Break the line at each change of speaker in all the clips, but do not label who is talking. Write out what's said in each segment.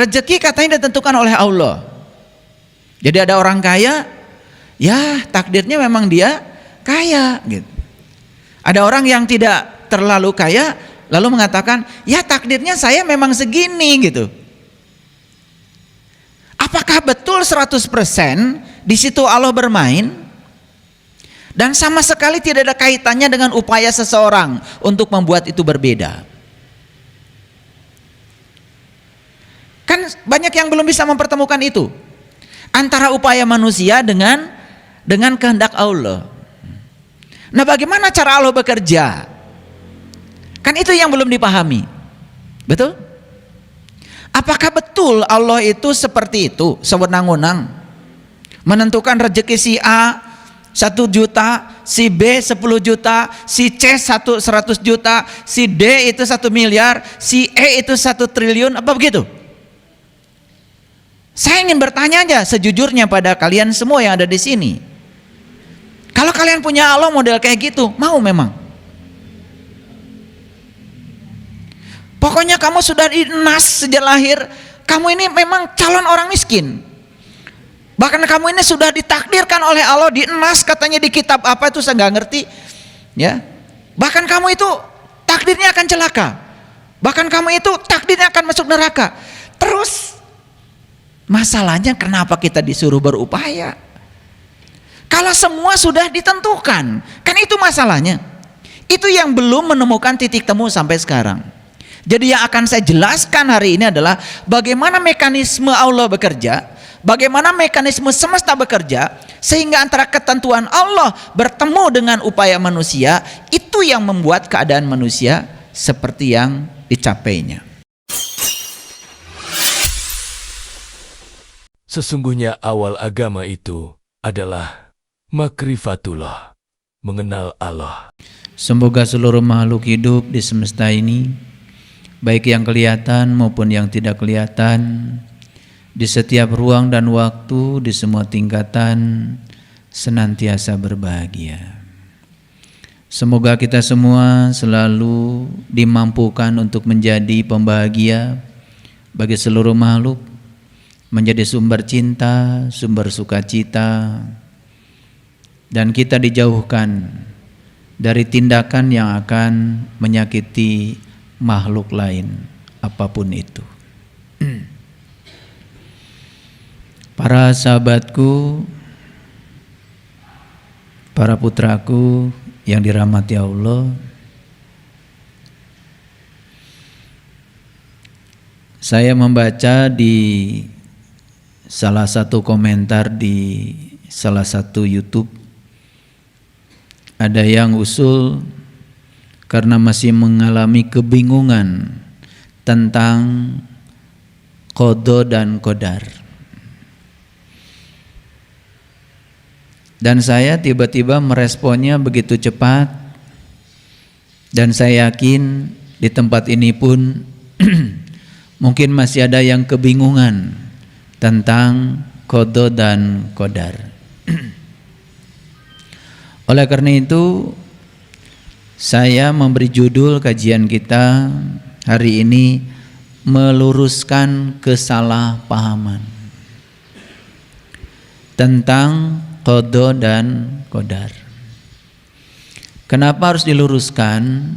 Rezeki katanya ditentukan oleh Allah. Jadi ada orang kaya, ya takdirnya memang dia kaya gitu. Ada orang yang tidak terlalu kaya lalu mengatakan, ya takdirnya saya memang segini gitu. Apakah betul 100% di situ Allah bermain? Dan sama sekali tidak ada kaitannya dengan upaya seseorang untuk membuat itu berbeda. Kan banyak yang belum bisa mempertemukan itu antara upaya manusia dengan kehendak Allah. Nah, bagaimana cara Allah bekerja? Kan itu yang belum dipahami. Betul? Apakah betul Allah itu seperti itu, sewenang-wenang menentukan rezeki si A 1 juta, si B 10 juta, si C 100 juta, si D itu 1 miliar, si E itu 1 triliun, apa begitu? Saya ingin bertanya aja sejujurnya pada kalian semua yang ada di sini. Kalau kalian punya Allah model kayak gitu, mau memang? Pokoknya kamu sudah dinas sejak lahir, kamu ini memang calon orang miskin. Bahkan kamu ini sudah ditakdirkan oleh Allah, dienas katanya di kitab apa itu saya nggak ngerti, ya. Bahkan kamu itu takdirnya akan celaka. Bahkan kamu itu takdirnya akan masuk neraka. Terus masalahnya kenapa kita disuruh berupaya? Kalau semua sudah ditentukan, kan itu masalahnya. Itu yang belum menemukan titik temu sampai sekarang. Jadi yang akan saya jelaskan hari ini adalah bagaimana mekanisme Allah bekerja, bagaimana mekanisme semesta bekerja, sehingga antara ketentuan Allah bertemu dengan upaya manusia, itu yang membuat keadaan manusia seperti yang dicapainya.
Sesungguhnya awal agama itu adalah makrifatullah, mengenal Allah.
Semoga seluruh makhluk hidup di semesta ini, baik yang kelihatan maupun yang tidak kelihatan, di setiap ruang dan waktu, di semua tingkatan, senantiasa berbahagia. Semoga kita semua selalu dimampukan untuk menjadi pembahagia bagi seluruh makhluk, menjadi sumber cinta, sumber sukacita, dan kita dijauhkan dari tindakan yang akan menyakiti makhluk lain apapun itu. Para sahabatku, para putraku yang dirahmati Allah, saya membaca di salah satu komentar di salah satu YouTube, ada yang usul karena masih mengalami kebingungan tentang qada dan qadar. Dan saya tiba-tiba meresponnya begitu cepat, dan saya yakin di tempat ini pun mungkin masih ada yang kebingungan tentang qada dan qadar. Oleh karena itu, saya memberi judul kajian kita hari ini, meluruskan kesalahpahaman tentang qada dan qadar. Kenapa harus diluruskan?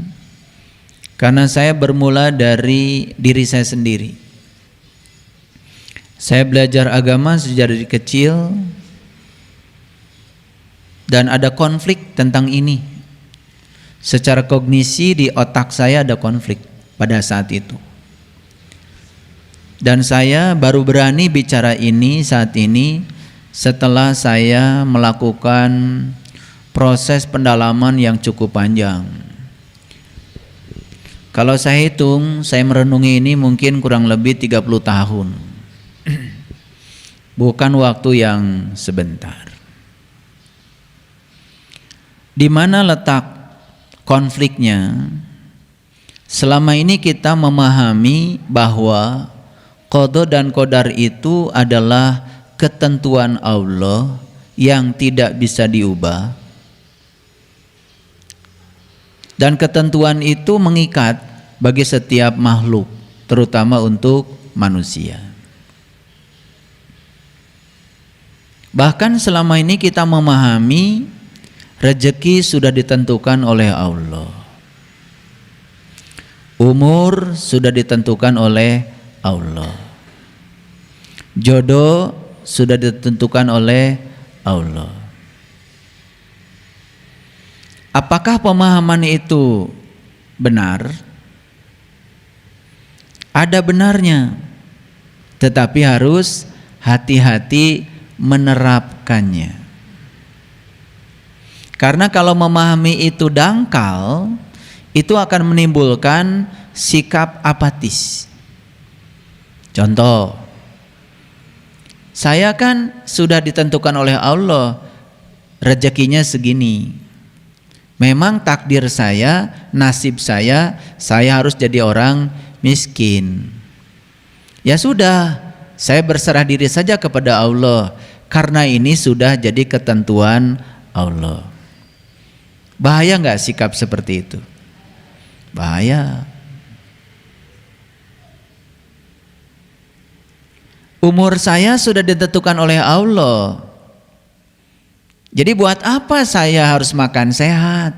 Karena saya bermula dari diri saya sendiri. Saya belajar agama sejak dari kecil dan ada konflik tentang ini. Secara kognisi di otak saya ada konflik pada saat itu. Dan saya baru berani bicara ini saat ini setelah saya melakukan proses pendalaman yang cukup panjang. Kalau saya hitung, saya merenungi ini mungkin kurang lebih 30 tahun. Bukan waktu yang sebentar. Di mana letak konfliknya? Selama ini kita memahami bahwa qada dan qadar itu adalah ketentuan Allah yang tidak bisa diubah, dan ketentuan itu mengikat bagi setiap makhluk, terutama untuk manusia. Bahkan selama ini kita memahami rezeki sudah ditentukan oleh Allah. Umur sudah ditentukan oleh Allah. Jodoh sudah ditentukan oleh Allah. Apakah pemahaman itu benar? Ada benarnya, tetapi harus hati-hati menerapkannya. Karena kalau memahami itu dangkal, itu akan menimbulkan sikap apatis. Contoh, saya kan sudah ditentukan oleh Allah rezekinya segini. Memang takdir saya, nasib saya harus jadi orang miskin. Ya sudah, saya berserah diri saja kepada Allah, karena ini sudah jadi ketentuan Allah. Bahaya nggak sikap seperti itu? Bahaya. Umur saya sudah ditentukan oleh Allah. Jadi buat apa saya harus makan sehat?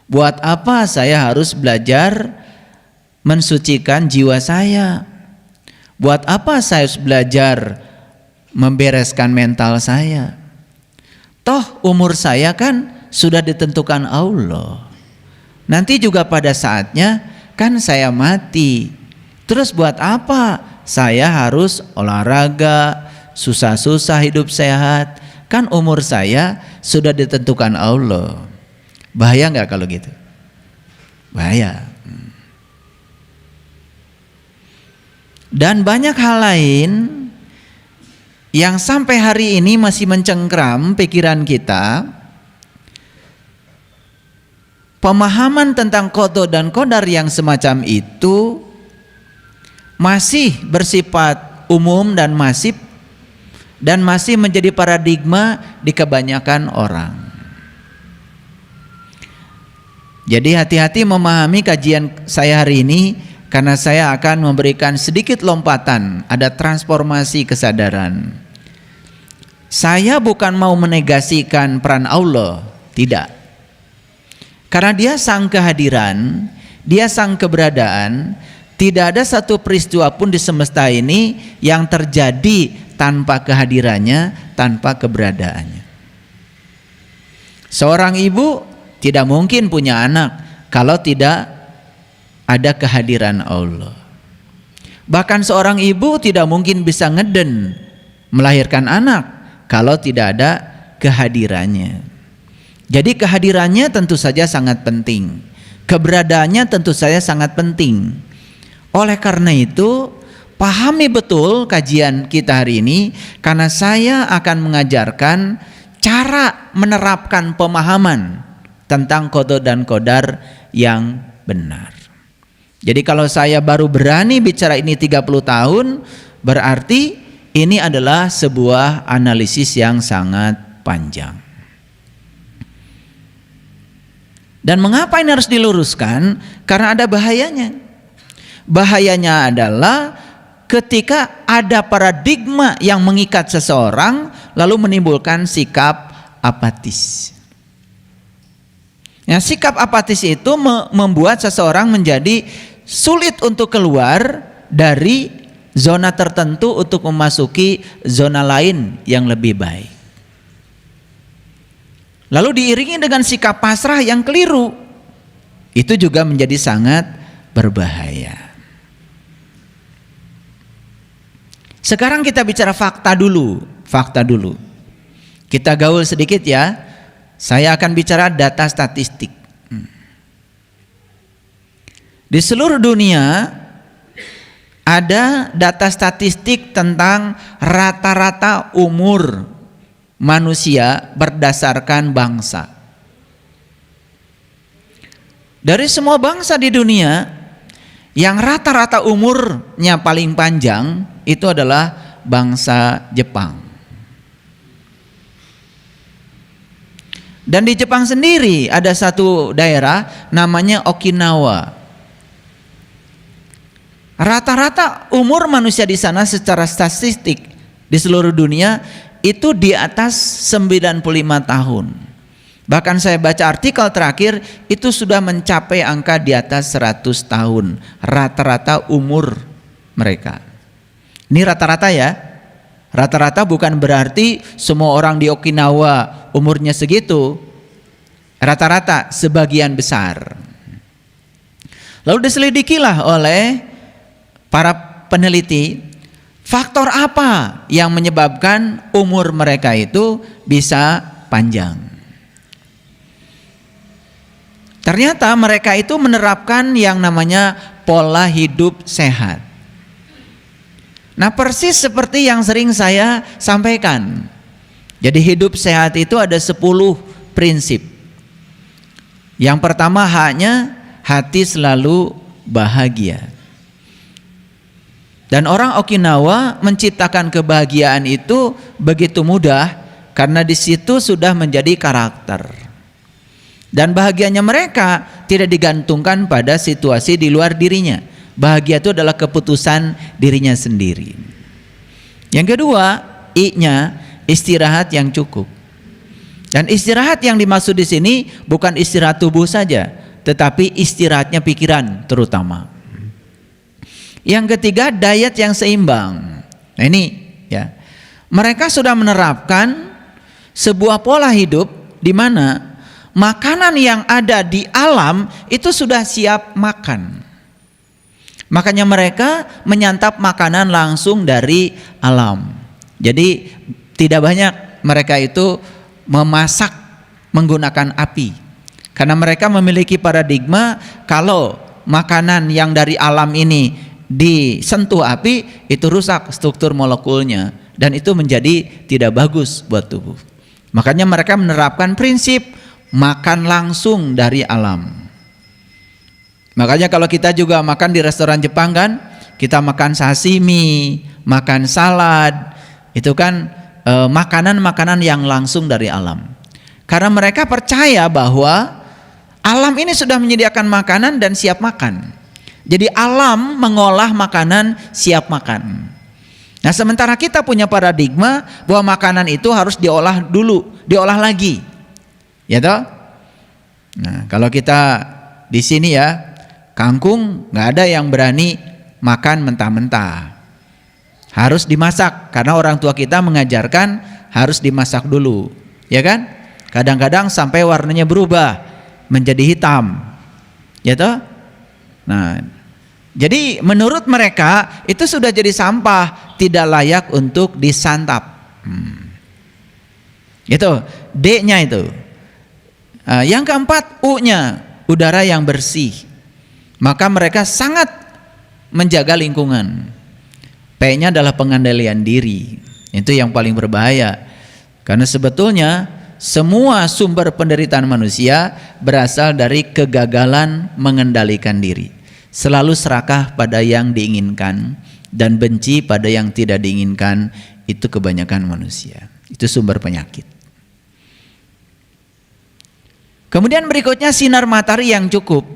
Buat apa saya harus belajar mensucikan jiwa saya? Buat apa saya harus belajar membereskan mental saya? Toh umur saya kan sudah ditentukan Allah. Nanti juga pada saatnya kan saya mati. Terus buat apa saya harus olahraga, susah-susah hidup sehat? Kan umur saya sudah ditentukan Allah. Bahaya nggak kalau gitu? Bahaya. Dan banyak hal lain yang sampai hari ini masih mencengkram pikiran kita. Pemahaman tentang qada dan qadar yang semacam itu masih bersifat umum dan masih menjadi paradigma di kebanyakan orang. Jadi hati-hati memahami kajian saya hari ini, karena saya akan memberikan sedikit lompatan, ada transformasi kesadaran. Saya bukan mau menegasikan peran Allah, tidak. Karena dia sang kehadiran, dia sang keberadaan. Tidak ada satu peristiwa pun di semesta ini yang terjadi tanpa kehadirannya, tanpa keberadaannya. Seorang ibu tidak mungkin punya anak kalau tidak ada kehadiran Allah. Bahkan seorang ibu tidak mungkin bisa ngeden melahirkan anak kalau tidak ada kehadirannya. Jadi kehadirannya tentu saja sangat penting. Keberadaannya tentu saja sangat penting. Oleh karena itu, pahami betul kajian kita hari ini, karena saya akan mengajarkan cara menerapkan pemahaman tentang qada dan qadar yang benar. Jadi kalau saya baru berani bicara ini 30 tahun, berarti ini adalah sebuah analisis yang sangat panjang. Dan mengapa ini harus diluruskan? Karena ada bahayanya. Bahayanya adalah ketika ada paradigma yang mengikat seseorang lalu menimbulkan sikap apatis. Nah, sikap apatis itu membuat seseorang menjadi sulit untuk keluar dari zona tertentu untuk memasuki zona lain yang lebih baik. Lalu diiringi dengan sikap pasrah yang keliru. Itu juga menjadi sangat berbahaya. Sekarang kita bicara fakta dulu. Kita gaul sedikit ya. Saya akan bicara data statistik. Di seluruh dunia ada data statistik tentang rata-rata umur manusia berdasarkan bangsa. Dari semua bangsa di dunia, yang rata-rata umurnya paling panjang itu adalah bangsa Jepang. Dan di Jepang sendiri ada satu daerah namanya Okinawa. Rata-rata umur manusia di sana secara statistik di seluruh dunia itu di atas 95 tahun. Bahkan saya baca artikel terakhir itu sudah mencapai angka di atas 100 tahun rata-rata umur mereka. Ini rata-rata ya. Rata-rata bukan berarti semua orang di Okinawa umurnya segitu. Rata-rata sebagian besar. Lalu diselidikilah oleh para peneliti faktor apa yang menyebabkan umur mereka itu bisa panjang. Ternyata mereka itu menerapkan yang namanya pola hidup sehat. Nah, persis seperti yang sering saya sampaikan. Jadi hidup sehat itu ada 10 prinsip. Yang pertama haknya hati selalu bahagia. Dan orang Okinawa menciptakan kebahagiaan itu begitu mudah karena di situ sudah menjadi karakter. Dan bahagianya mereka tidak digantungkan pada situasi di luar dirinya. Bahagia itu adalah keputusan dirinya sendiri. Yang kedua, I-nya istirahat yang cukup. Dan istirahat yang dimaksud di sini bukan istirahat tubuh saja, tetapi istirahatnya pikiran terutama. Yang ketiga, diet yang seimbang. Nah ini ya. Mereka sudah menerapkan sebuah pola hidup di mana makanan yang ada di alam itu sudah siap makan. Makanya mereka menyantap makanan langsung dari alam. Jadi tidak banyak mereka itu memasak menggunakan api. Karena mereka memiliki paradigma kalau makanan yang dari alam ini disentuh api itu rusak struktur molekulnya dan itu menjadi tidak bagus buat tubuh. Makanya mereka menerapkan prinsip makan langsung dari alam. Makanya kalau kita juga makan di restoran Jepang kan, kita makan sashimi, makan salad, itu kan makanan-makanan yang langsung dari alam. Karena mereka percaya bahwa alam ini sudah menyediakan makanan dan siap makan. Jadi alam mengolah makanan siap makan. Nah, sementara kita punya paradigma bahwa makanan itu harus diolah dulu, diolah lagi. Ya toh? Nah, kalau kita di sini ya, kangkung nggak ada yang berani makan mentah-mentah. Harus dimasak karena orang tua kita mengajarkan harus dimasak dulu, ya kan? Kadang-kadang sampai warnanya berubah menjadi hitam. Ya toh? Nah, jadi menurut mereka itu sudah jadi sampah, tidak layak untuk disantap. Itu D-nya itu. Yang keempat, U-nya, udara yang bersih. Maka mereka sangat menjaga lingkungan. P-nya adalah pengendalian diri. Itu yang paling berbahaya. Karena sebetulnya semua sumber penderitaan manusia berasal dari kegagalan mengendalikan diri. Selalu serakah pada yang diinginkan dan benci pada yang tidak diinginkan. Itu kebanyakan manusia. Itu sumber penyakit. Kemudian berikutnya sinar matahari yang cukup.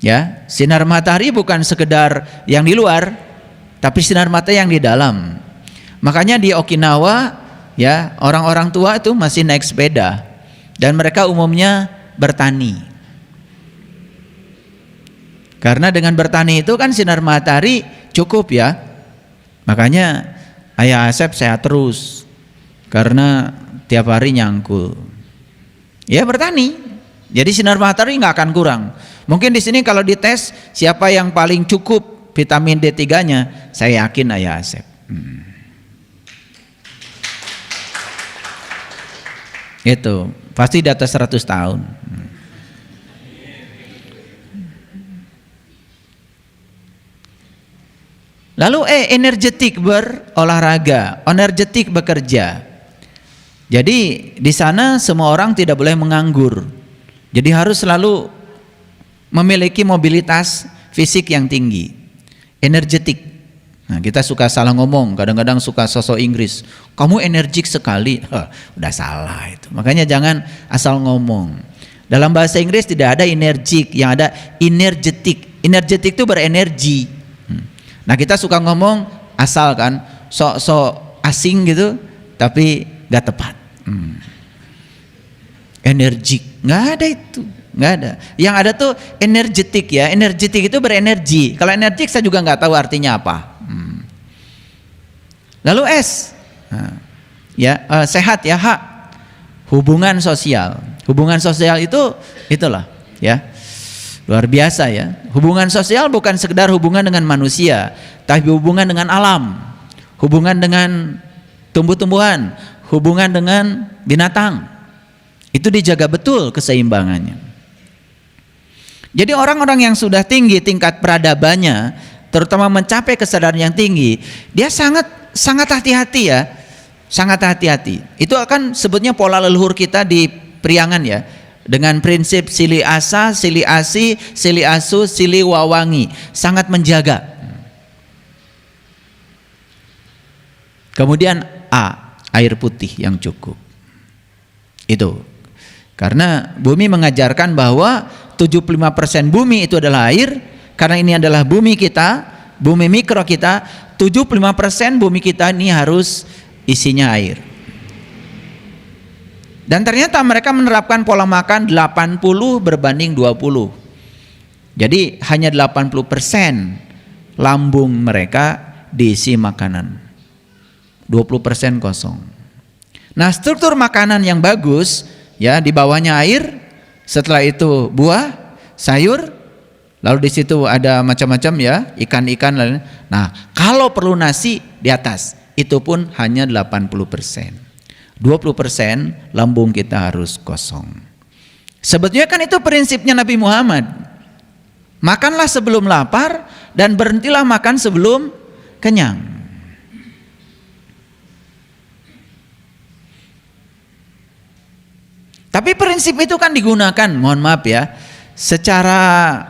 Ya, sinar matahari bukan sekedar yang di luar, tapi sinar matahari yang di dalam. Makanya di Okinawa, ya, orang-orang tua itu masih naik sepeda dan mereka umumnya bertani. Karena dengan bertani itu kan sinar matahari cukup ya. Makanya Ayah Asep sehat terus karena tiap hari nyangkul. Ya bertani, jadi sinar matahari nggak akan kurang. Mungkin di sini kalau dites siapa yang paling cukup vitamin D3-nya, saya yakin Ayah Asep. Itu pasti di atas 100 tahun. Lalu energetik berolahraga, energetik bekerja. Jadi di sana semua orang tidak boleh menganggur. Jadi harus selalu memiliki mobilitas fisik yang tinggi, energetik. Nah, kita suka salah ngomong, kadang-kadang suka sosok Inggris. Kamu energik sekali, udah salah itu. Makanya jangan asal ngomong. Dalam bahasa Inggris tidak ada energik, yang ada energetik. Energetik itu berenergi. Nah kita suka ngomong asal kan, sok-sok asing gitu. tapi gak tepat. Energik, nggak ada itu, nggak ada. Yang ada tuh energetik ya, energetik itu berenergi. Kalau energik saya juga nggak tahu artinya apa. Lalu S, sehat ya, H, hubungan sosial. Hubungan sosial itu itulah ya, luar biasa ya. Hubungan sosial bukan sekedar hubungan dengan manusia, tapi hubungan dengan alam, hubungan dengan tumbuh-tumbuhan, hubungan dengan binatang. Itu dijaga betul keseimbangannya. Jadi orang-orang yang sudah tinggi tingkat peradabannya, terutama mencapai kesadaran yang tinggi, dia sangat hati-hati ya, sangat hati-hati. Itu akan sebutnya pola leluhur kita di Priangan ya, dengan prinsip sili asa, sili asi, sili asu, sili wawangi, sangat menjaga. Kemudian A, air putih yang cukup. Itu karena bumi mengajarkan bahwa 75% bumi itu adalah air. Karena ini adalah bumi kita, bumi mikro kita, 75% bumi kita ini harus isinya air. Dan ternyata mereka menerapkan pola makan 80 berbanding 20. Jadi hanya 80% lambung mereka diisi makanan, 20% kosong. Nah, struktur makanan yang bagus ya, di bawahnya air, setelah itu buah, sayur, lalu di situ ada macam-macam ya, ikan-ikan. Nah, kalau perlu nasi di atas, itu pun hanya 80%. 20% lambung kita harus kosong. Sebetulnya kan itu prinsipnya Nabi Muhammad. Makanlah sebelum lapar dan berhentilah makan sebelum kenyang. Tapi prinsip itu kan digunakan, mohon maaf ya, secara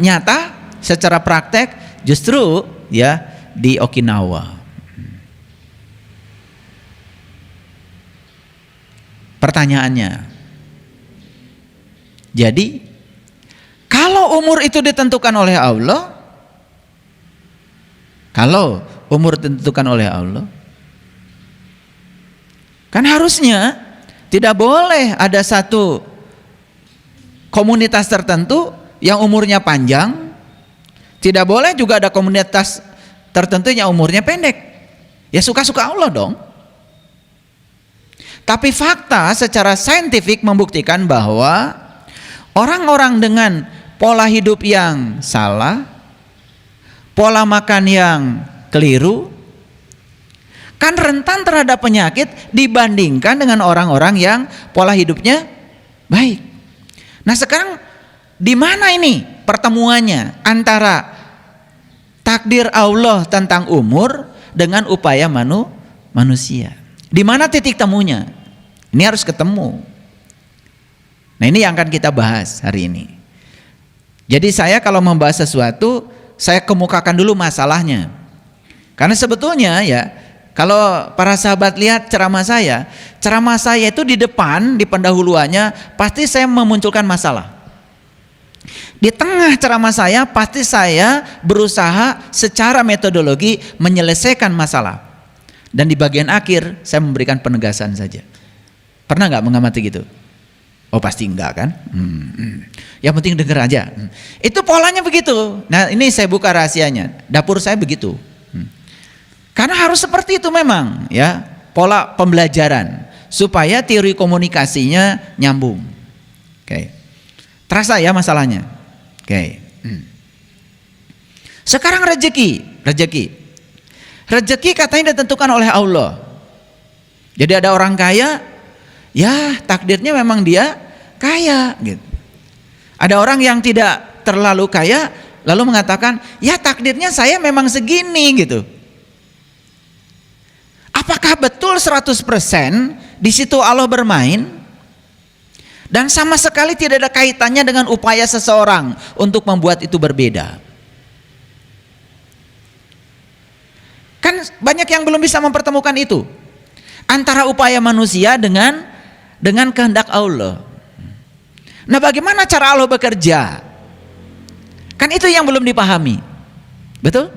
nyata, secara praktek justru ya di Okinawa. Pertanyaannya, jadi kalau umur itu ditentukan oleh Allah, kan harusnya tidak boleh ada satu komunitas tertentu yang umurnya panjang, tidak boleh juga ada komunitas tertentu yang umurnya pendek. Ya suka-suka Allah dong. Tapi fakta secara saintifik membuktikan bahwa orang-orang dengan pola hidup yang salah, pola makan yang keliru, kan rentan terhadap penyakit dibandingkan dengan orang-orang yang pola hidupnya baik. Nah, sekarang di mana ini pertemuannya antara takdir Allah tentang umur dengan upaya manusia? Di mana titik temunya? Ini harus ketemu. Nah, ini yang akan kita bahas hari ini. Jadi saya kalau membahas sesuatu, saya kemukakan dulu masalahnya. Karena sebetulnya ya, kalau para sahabat lihat ceramah saya itu di depan, di pendahuluannya pasti saya memunculkan masalah. Di tengah ceramah saya pasti saya berusaha secara metodologi menyelesaikan masalah. Dan di bagian akhir saya memberikan penegasan saja. Pernah nggak mengamati gitu? Oh pasti enggak kan? Yang penting dengar aja. Itu polanya begitu. Nah, ini saya buka rahasianya. Dapur saya begitu. Karena harus seperti itu memang ya, pola pembelajaran supaya teori komunikasinya nyambung. Oke. Terasa ya masalahnya. Oke. Sekarang rezeki katanya ditentukan oleh Allah. Jadi ada orang kaya, ya takdirnya memang dia kaya gitu. Ada orang yang tidak terlalu kaya lalu mengatakan, ya takdirnya saya memang segini gitu. Apakah betul 100% di situ Allah bermain? Dan sama sekali tidak ada kaitannya dengan upaya seseorang untuk membuat itu berbeda. Kan banyak yang belum bisa mempertemukan itu. Antara upaya manusia dengan kehendak Allah. Nah, bagaimana cara Allah bekerja? Kan itu yang belum dipahami. Betul?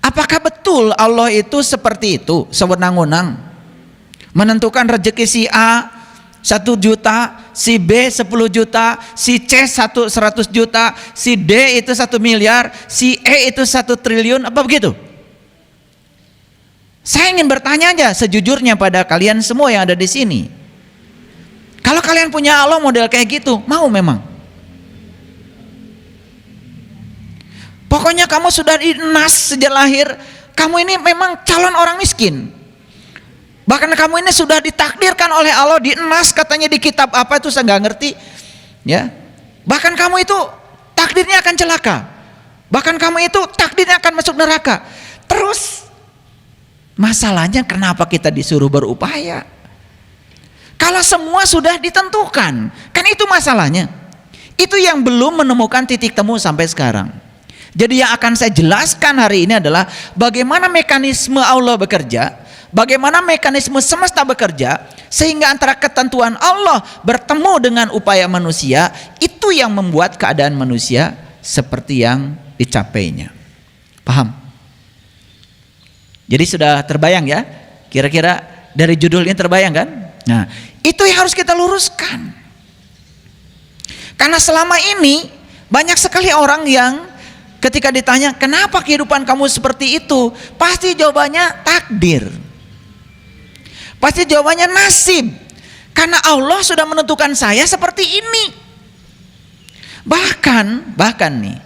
Apakah betul Allah itu seperti itu, sewenang-wenang menentukan rezeki si A 1 juta, si B 10 juta, si C 100 juta, si D itu 1 miliar, si E itu 1 triliun, apa begitu? Saya ingin bertanya aja sejujurnya pada kalian semua yang ada di sini. Kalau kalian punya Allah model kayak gitu, mau memang? Pokoknya kamu sudah dinas sejak lahir, kamu ini memang calon orang miskin. Bahkan kamu ini sudah ditakdirkan oleh Allah, dinas katanya di kitab apa itu saya nggak ngerti, ya. Bahkan kamu itu takdirnya akan celaka. Bahkan kamu itu takdirnya akan masuk neraka. Terus masalahnya kenapa kita disuruh berupaya? Kalau semua sudah ditentukan, kan itu masalahnya. Itu yang belum menemukan titik temu sampai sekarang. Jadi yang akan saya jelaskan hari ini adalah bagaimana mekanisme Allah bekerja, bagaimana mekanisme semesta bekerja, sehingga antara ketentuan Allah bertemu dengan upaya manusia, itu yang membuat keadaan manusia seperti yang dicapainya. Paham? Jadi sudah terbayang ya? Kira-kira dari judul ini terbayang kan? Nah, itu yang harus kita luruskan. Karena selama ini banyak sekali orang yang ketika ditanya kenapa kehidupan kamu seperti itu, pasti jawabannya takdir. Pasti jawabannya nasib. Karena Allah sudah menentukan saya seperti ini. Bahkan nih,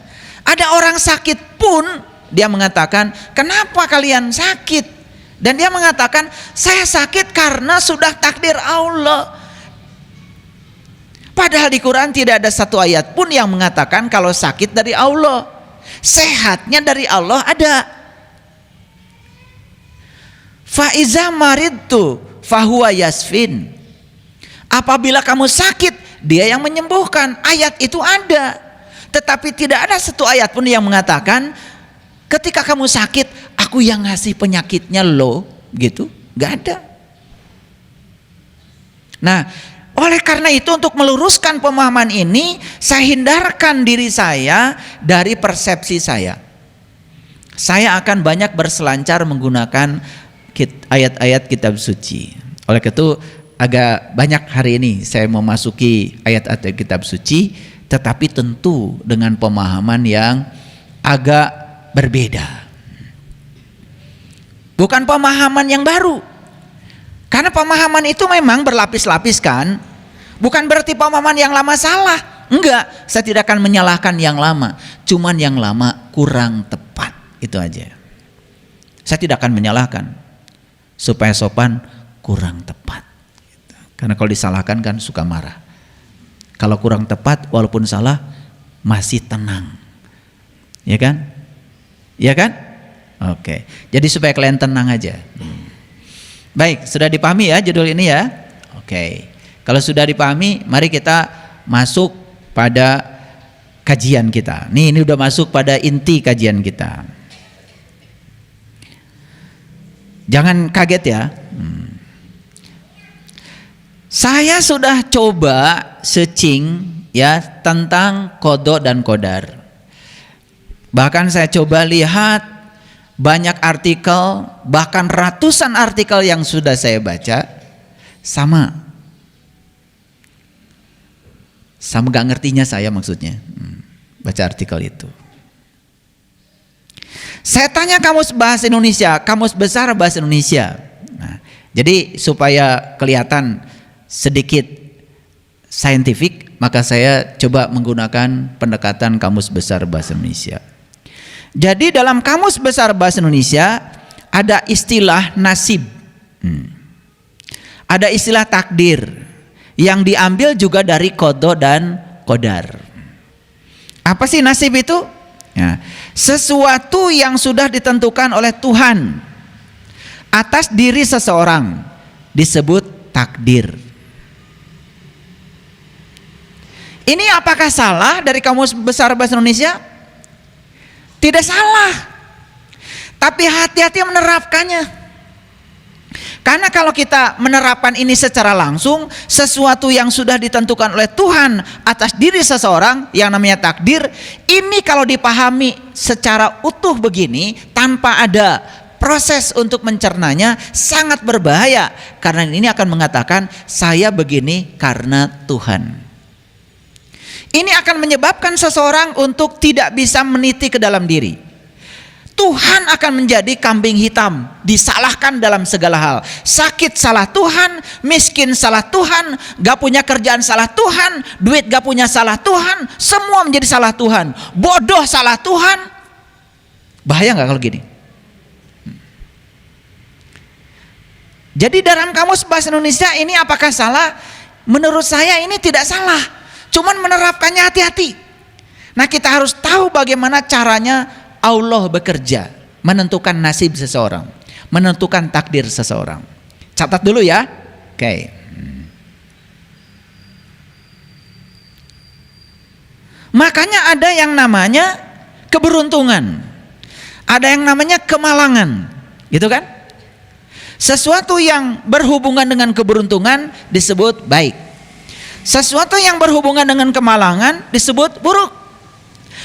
ada orang sakit pun dia mengatakan, "Kenapa kalian sakit?" Dan dia mengatakan, "Saya sakit karena sudah takdir Allah." Padahal di Quran tidak ada satu ayat pun yang mengatakan kalau sakit dari Allah. Sehatnya dari Allah ada. Faiza maridtu fahuwa yasfin. Apabila kamu sakit, dia yang menyembuhkan. Ayat itu ada. Tetapi tidak ada satu ayat pun yang mengatakan ketika kamu sakit, aku yang ngasih penyakitnya lo, gitu. Gak ada. Nah, oleh karena itu untuk meluruskan pemahaman ini, saya hindarkan diri saya dari persepsi saya. Saya akan banyak berselancar menggunakan ayat-ayat kitab suci. Oleh itu agak banyak hari ini saya memasuki ayat-ayat kitab suci, tetapi tentu dengan pemahaman yang agak berbeda. Bukan pemahaman yang baru. Karena pemahaman itu memang berlapis-lapis kan. Bukan berarti pemahaman yang lama salah. Enggak, saya tidak akan menyalahkan yang lama. Cuman yang lama kurang tepat. Itu aja. Saya tidak akan menyalahkan. Supaya sopan, kurang tepat. Karena kalau disalahkan kan suka marah. Kalau kurang tepat walaupun salah masih tenang. Ya kan? Ya kan? Oke. Jadi supaya kalian tenang aja. Baik, sudah dipahami ya judul ini ya? Oke. Kalau sudah dipahami, mari kita masuk pada kajian kita. Ini udah masuk pada inti kajian kita. Jangan kaget ya. Saya sudah coba searching ya tentang qada dan qadar. Bahkan saya coba lihat banyak artikel, bahkan ratusan artikel yang sudah saya baca, sama gak ngertinya saya maksudnya baca artikel itu. Saya tanya kamus bahasa Indonesia, kamus besar bahasa Indonesia. Nah, jadi supaya kelihatan sedikit saintifik, maka saya coba menggunakan pendekatan kamus besar bahasa Indonesia. Jadi dalam kamus besar bahasa Indonesia ada istilah nasib, ada istilah takdir yang diambil juga dari qada dan qadar. Apa sih nasib itu? Ya, sesuatu yang sudah ditentukan oleh Tuhan atas diri seseorang disebut takdir. Ini apakah salah dari kamus besar bahasa Indonesia? Tidak salah, tapi hati-hati menerapkannya. Karena kalau kita menerapkan ini secara langsung, sesuatu yang sudah ditentukan oleh Tuhan atas diri seseorang yang namanya takdir, ini kalau dipahami secara utuh begini tanpa ada proses untuk mencernanya sangat berbahaya. Karena ini akan mengatakan saya begini karena Tuhan. Ini akan menyebabkan seseorang untuk tidak bisa meniti ke dalam diri. Tuhan akan menjadi kambing hitam, disalahkan dalam segala hal. Sakit salah Tuhan, miskin salah Tuhan, gak punya kerjaan salah Tuhan, duit gak punya salah Tuhan, semua menjadi salah Tuhan. Bodoh salah Tuhan. Bahaya gak kalau gini? Jadi dalam kamus bahasa Indonesia ini apakah salah? Menurut saya ini tidak salah, cuman menerapkannya hati-hati. Nah, kita harus tahu bagaimana caranya Allah bekerja menentukan nasib seseorang, menentukan takdir seseorang. Catat dulu ya. Oke. Makanya ada yang namanya keberuntungan, ada yang namanya kemalangan, gitu kan? Sesuatu yang berhubungan dengan keberuntungan disebut baik. Sesuatu yang berhubungan dengan kemalangan disebut buruk.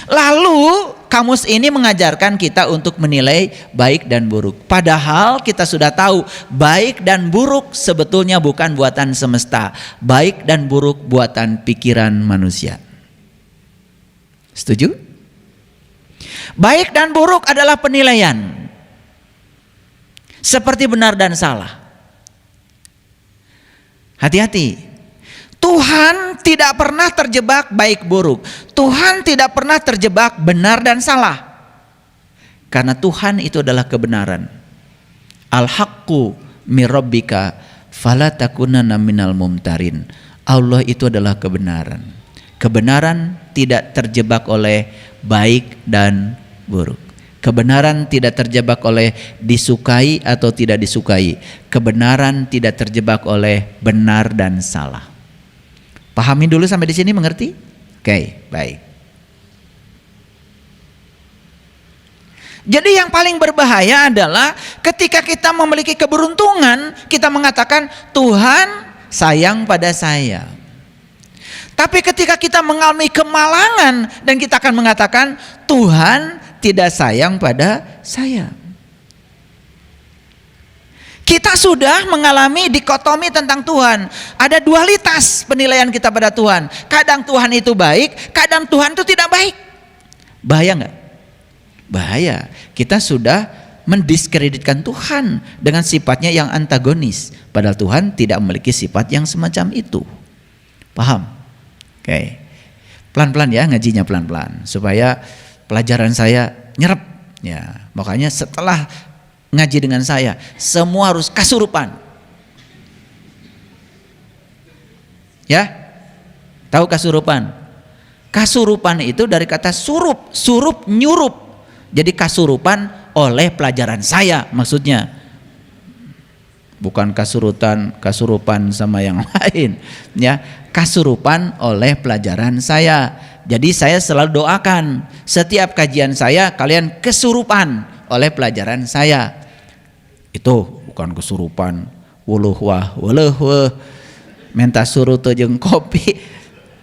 Lalu kamus ini mengajarkan kita untuk menilai baik dan buruk. Padahal kita sudah tahu baik dan buruk sebetulnya bukan buatan semesta. Baik dan buruk buatan pikiran manusia. Setuju? Baik dan buruk adalah penilaian. Seperti benar dan salah. Hati-hati. Tuhan tidak pernah terjebak baik buruk. Tuhan tidak pernah terjebak benar dan salah. Karena Tuhan itu adalah kebenaran. Al-haqqu mirabbika fala takunanna minal mumtarin. Allah itu adalah kebenaran. Kebenaran tidak terjebak oleh baik dan buruk. Kebenaran tidak terjebak oleh disukai atau tidak disukai. Kebenaran tidak terjebak oleh benar dan salah. Pahami dulu sampai di sini, mengerti? Oke, baik. Jadi yang paling berbahaya adalah ketika kita memiliki keberuntungan, kita mengatakan Tuhan sayang pada saya. Tapi ketika kita mengalami kemalangan dan kita akan mengatakan Tuhan tidak sayang pada saya. Kita sudah mengalami dikotomi tentang Tuhan. Ada dualitas penilaian kita pada Tuhan. Kadang Tuhan itu baik, kadang Tuhan itu tidak baik. Bahaya nggak? Bahaya. Kita sudah mendiskreditkan Tuhan dengan sifatnya yang antagonis. Padahal Tuhan tidak memiliki sifat yang semacam itu. Paham? Oke. Pelan-pelan ya, ngajinya pelan-pelan. Supaya pelajaran saya nyerap. Ya, makanya setelah ngaji dengan saya, semua harus kasurupan. Ya, tahu kasurupan? Kasurupan itu dari kata surup, surup nyurup. Jadi kasurupan oleh pelajaran saya, maksudnya. Bukan kasurupan sama yang lain, ya. Kasurupan oleh pelajaran saya. Jadi saya selalu doakan setiap kajian saya kalian kesurupan oleh pelajaran saya. Itu bukan kesurupan wuluh wah wuluh weh menta surut jeung kopi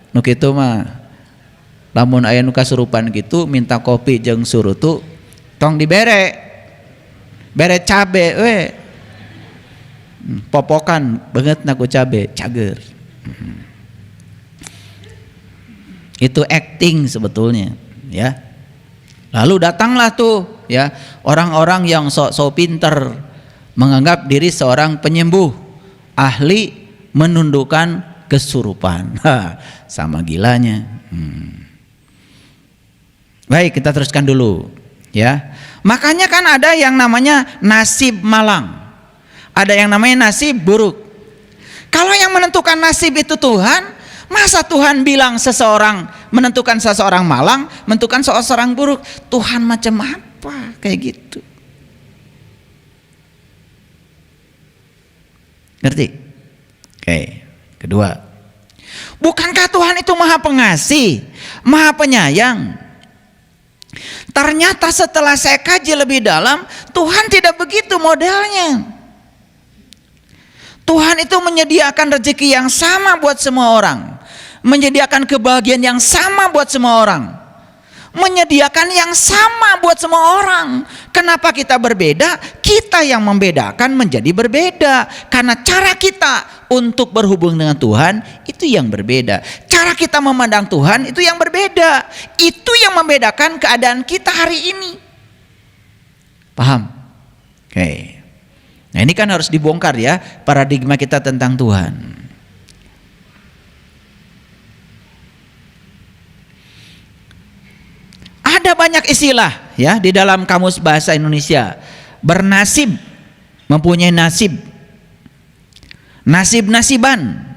nu kitu mah. Lamun aya nu kasurupan gitu minta kopi jeung surutu tong dibere bere cabe we popokan banget naku cabe cager. Itu acting sebetulnya, ya. Lalu datanglah tuh, ya, orang-orang yang sok-sok pinter menganggap diri seorang penyembuh, ahli menundukkan kesurupan. Sama gilanya. Baik, kita teruskan dulu, ya. Makanya kan ada yang namanya nasib malang, ada yang namanya nasib buruk. Kalau yang menentukan nasib itu Tuhan, masa Tuhan bilang seseorang menentukan seseorang malang, menentukan seseorang buruk? Tuhan macam apa kayak gitu? Ngerti? Oke, kedua. Bukankah Tuhan itu maha pengasih, maha penyayang? Ternyata setelah saya kaji lebih dalam, Tuhan tidak begitu modelnya. Tuhan itu menyediakan rezeki yang sama buat semua orang, menyediakan kebahagiaan yang sama buat semua orang, menyediakan yang sama buat semua orang. Kenapa kita berbeda? Kita yang membedakan menjadi berbeda karena cara kita untuk berhubung dengan Tuhan itu yang berbeda. Cara kita memandang Tuhan itu yang berbeda. Itu yang membedakan keadaan kita hari ini. Paham? Oke. Nah, ini kan harus dibongkar ya paradigma kita tentang Tuhan. Ada banyak istilah ya di dalam kamus bahasa Indonesia. Bernasib, mempunyai nasib. Nasib-nasiban.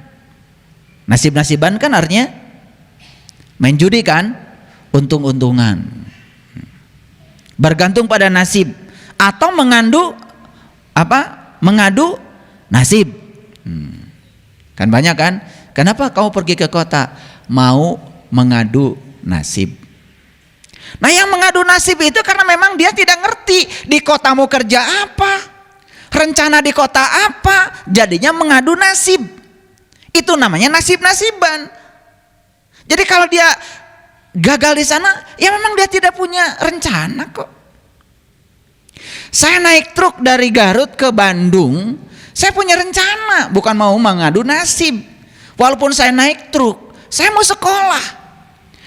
Nasib-nasiban kan artinya main judi kan? Untung-untungan. Bergantung pada nasib atau mengadu nasib. Kan banyak kan? Kenapa kamu pergi ke kota? Mau mengadu nasib. Nah, yang mengadu nasib itu karena memang dia tidak ngerti di kota mau kerja apa, rencana di kota apa, jadinya mengadu nasib. Itu namanya nasib-nasiban. Jadi kalau dia gagal di sana, ya memang dia tidak punya rencana kok. Saya naik truk dari Garut ke Bandung, saya punya rencana, bukan mau mengadu nasib. Walaupun saya naik truk, saya mau sekolah.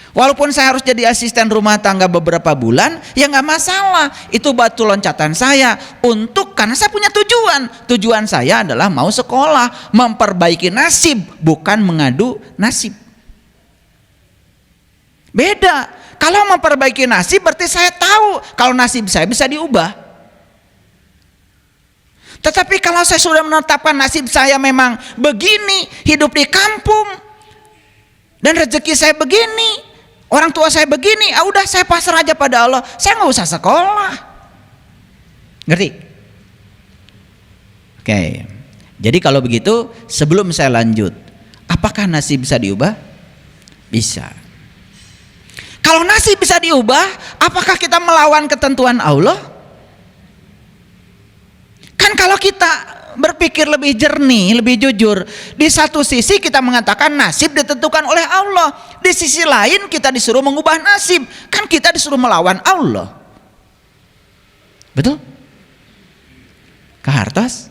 Walaupun saya harus jadi asisten rumah tangga beberapa bulan, ya nggak masalah. Itu batu loncatan saya karena saya punya tujuan. Tujuan saya adalah mau sekolah, memperbaiki nasib, bukan mengadu nasib. Beda. Kalau memperbaiki nasib berarti saya tahu kalau nasib saya bisa diubah. Tetapi kalau saya sudah menetapkan nasib saya memang begini, hidup di kampung, dan rezeki saya begini, orang tua saya begini, udah saya pasrah aja pada Allah, saya nggak usah sekolah. Ngerti? Oke. Jadi kalau begitu, sebelum saya lanjut, apakah nasib bisa diubah? Bisa. Kalau nasib bisa diubah, apakah kita melawan ketentuan Allah? Kan kalau kita berpikir lebih jernih, lebih jujur, di satu sisi kita mengatakan nasib ditentukan oleh Allah, di sisi lain kita disuruh mengubah nasib, kan kita disuruh melawan Allah. Betul? Kak Hartos?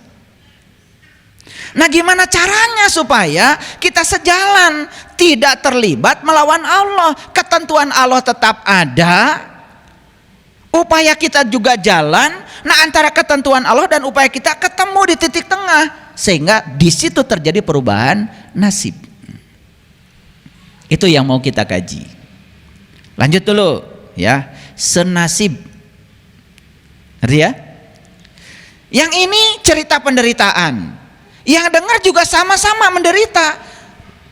Nah, gimana caranya supaya kita sejalan, tidak terlibat melawan Allah? Ketentuan Allah tetap ada, upaya kita juga jalan. Nah, antara ketentuan Allah dan upaya kita ketemu di titik tengah, sehingga di situ terjadi perubahan nasib. Itu yang mau kita kaji. Lanjut dulu ya, senasib. Ngerti ya? Yang ini cerita penderitaan. Yang dengar juga sama-sama menderita.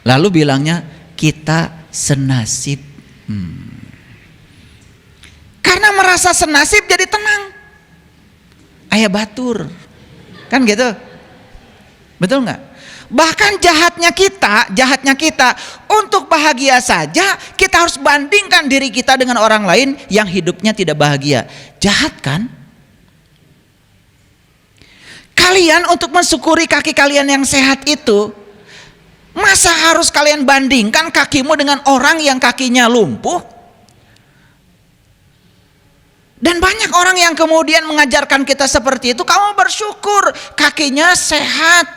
Lalu bilangnya kita senasib. Karena merasa senasib jadi tenang. Ayah batur. Kan gitu. Betul nggak? Bahkan jahatnya kita untuk bahagia saja kita harus bandingkan diri kita dengan orang lain yang hidupnya tidak bahagia. Jahat kan? Kalian untuk mensyukuri kaki kalian yang sehat itu, masa harus kalian bandingkan kakimu dengan orang yang kakinya lumpuh? Dan banyak orang yang kemudian mengajarkan kita seperti itu. Kamu bersyukur kakinya sehat.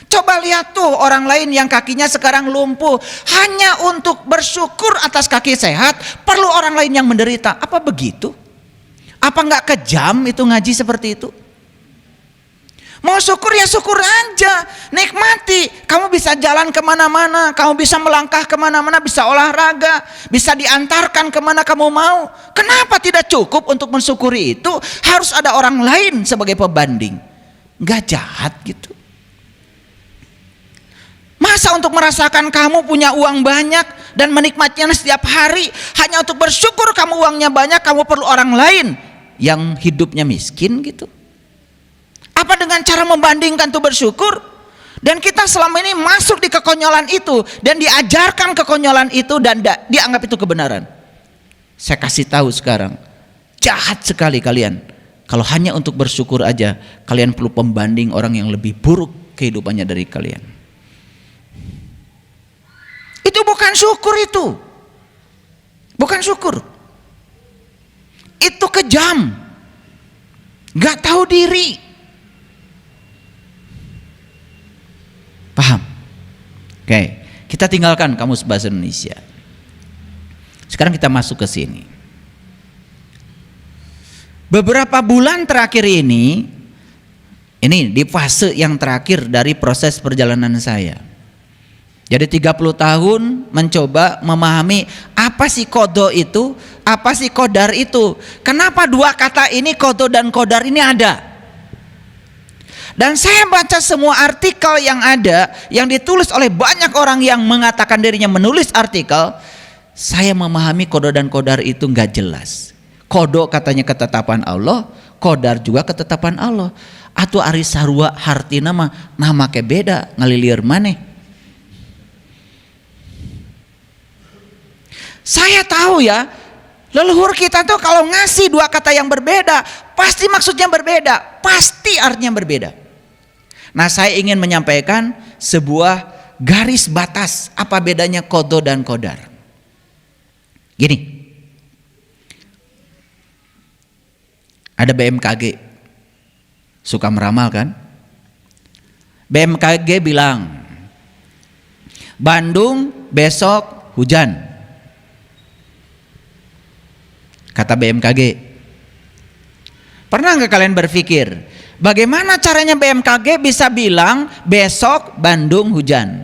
Coba lihat tuh orang lain yang kakinya sekarang lumpuh. Hanya untuk bersyukur atas kaki sehat perlu orang lain yang menderita. Apa begitu? Apa nggak kejam itu ngaji seperti itu? Mau syukur ya syukur aja, nikmati. Kamu bisa jalan kemana-mana, kamu bisa melangkah kemana-mana, bisa olahraga, bisa diantarkan kemana kamu mau. Kenapa tidak cukup untuk mensyukuri itu? Harus ada orang lain sebagai pembanding. Gak jahat gitu. Masa untuk merasakan kamu punya uang banyak dan menikmatinya setiap hari, hanya untuk bersyukur kamu uangnya banyak, kamu perlu orang lain yang hidupnya miskin gitu? Apa dengan cara membandingkan itu bersyukur? Dan kita selama ini masuk di kekonyolan itu dan diajarkan kekonyolan itu dan dianggap itu kebenaran. Saya kasih tahu sekarang, jahat sekali kalian. Kalau hanya untuk bersyukur aja, kalian perlu pembanding orang yang lebih buruk kehidupannya dari kalian. Itu bukan syukur itu. Bukan syukur. Itu kejam. Gak tahu diri. Paham? Oke, kita tinggalkan kamus bahasa Indonesia. Sekarang kita masuk ke sini. Beberapa bulan terakhir ini di fase yang terakhir dari proses perjalanan saya. Jadi 30 tahun mencoba memahami apa sih qada itu, apa sih qadar itu. Kenapa dua kata ini, qada dan qadar ini ada? Dan saya baca semua artikel yang ada, yang ditulis oleh banyak orang yang mengatakan dirinya menulis artikel, saya memahami qada dan qadar itu nggak jelas. Qada katanya ketetapan Allah, qadar juga ketetapan Allah. Atau ari sarua harti nama ke beda ngalilir maneh. Saya tahu ya, leluhur kita tuh kalau ngasih dua kata yang berbeda, pasti maksudnya berbeda, pasti artinya berbeda. Nah, saya ingin menyampaikan sebuah garis batas apa bedanya qada dan qadar. Gini, ada BMKG, suka meramal kan? BMKG bilang, Bandung besok hujan. Kata BMKG. Pernah nggak kalian berpikir, bagaimana caranya BMKG bisa bilang besok Bandung hujan?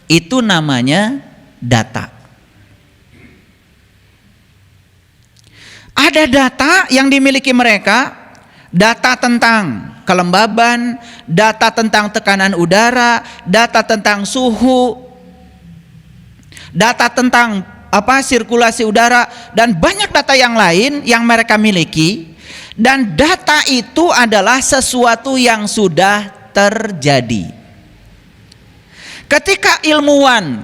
Itu namanya data. Ada data yang dimiliki mereka, data tentang kelembaban, data tentang tekanan udara, data tentang suhu, data tentang sirkulasi udara, dan banyak data yang lain yang mereka miliki. Dan data itu adalah sesuatu yang sudah terjadi. Ketika ilmuwan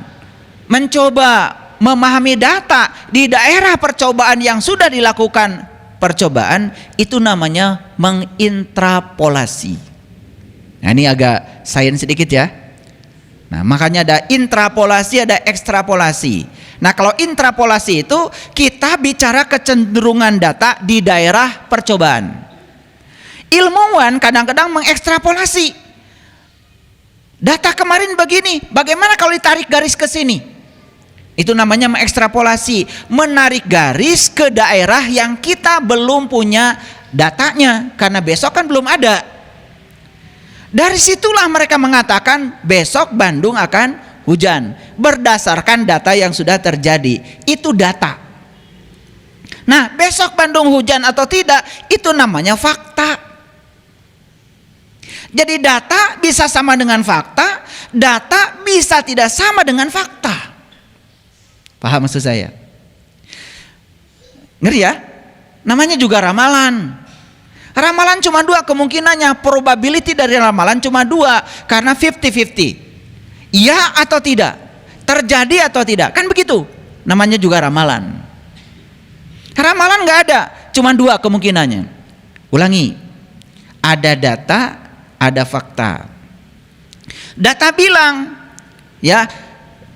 mencoba memahami data di daerah percobaan yang sudah dilakukan percobaan, itu namanya mengintrapolasi. Nah, ini agak sains sedikit ya. Nah, makanya ada intrapolasi, ada ekstrapolasi. Nah, kalau intrapolasi itu kita bicara kecenderungan data di daerah percobaan. Ilmuwan kadang-kadang mengekstrapolasi. Data kemarin begini, bagaimana kalau ditarik garis ke sini? Itu namanya mengekstrapolasi, menarik garis ke daerah yang kita belum punya datanya, karena besok kan belum ada. Dari situlah mereka mengatakan besok Bandung akan hujan berdasarkan data yang sudah terjadi. Itu data. Nah, besok Bandung hujan atau tidak, itu namanya fakta. Jadi data bisa sama dengan fakta, data bisa tidak sama dengan fakta. Paham maksud saya? Ngeri ya? Namanya juga ramalan. Ramalan cuma dua kemungkinannya, probability dari ramalan cuma dua, karena 50-50. Iya atau tidak, terjadi atau tidak, kan begitu. Namanya juga ramalan. Ramalan nggak ada, cuma dua kemungkinannya. Ulangi, ada data, ada fakta. Data bilang, ya,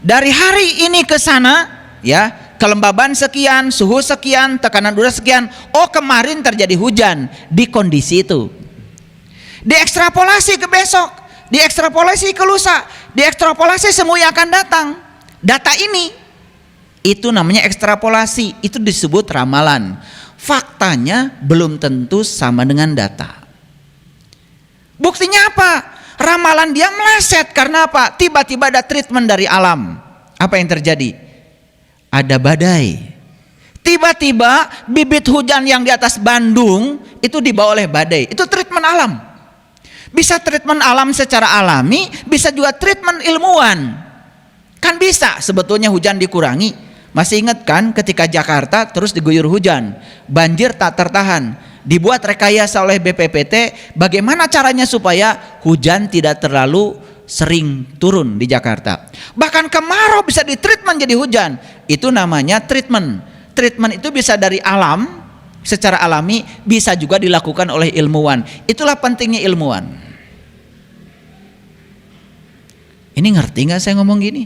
dari hari ini ke sana, ya, kelembaban sekian, suhu sekian, tekanan udara sekian. Oh, kemarin terjadi hujan di kondisi itu. Diekstrapolasi ke besok, diekstrapolasi ke lusa, diekstrapolasi semua yang akan datang. Data ini, itu namanya ekstrapolasi, itu disebut ramalan. Faktanya belum tentu sama dengan data. Buktinya apa? Ramalan dia meleset karena apa? Tiba-tiba ada treatment dari alam. Apa yang terjadi? Ada badai. Tiba-tiba bibit hujan yang di atas Bandung itu dibawa oleh badai. Itu treatment alam. Bisa treatment alam secara alami, bisa juga treatment ilmuwan. Kan bisa sebetulnya hujan dikurangi. Masih ingat kan ketika Jakarta terus diguyur hujan, banjir tak tertahan, dibuat rekayasa oleh BPPT bagaimana caranya supaya hujan tidak terlalu sering turun di Jakarta. Bahkan kemarau bisa ditreatment jadi hujan. Itu namanya treatment. Treatment itu bisa dari alam secara alami, bisa juga dilakukan oleh ilmuwan. Itulah pentingnya ilmuwan. Ini ngerti nggak saya ngomong gini?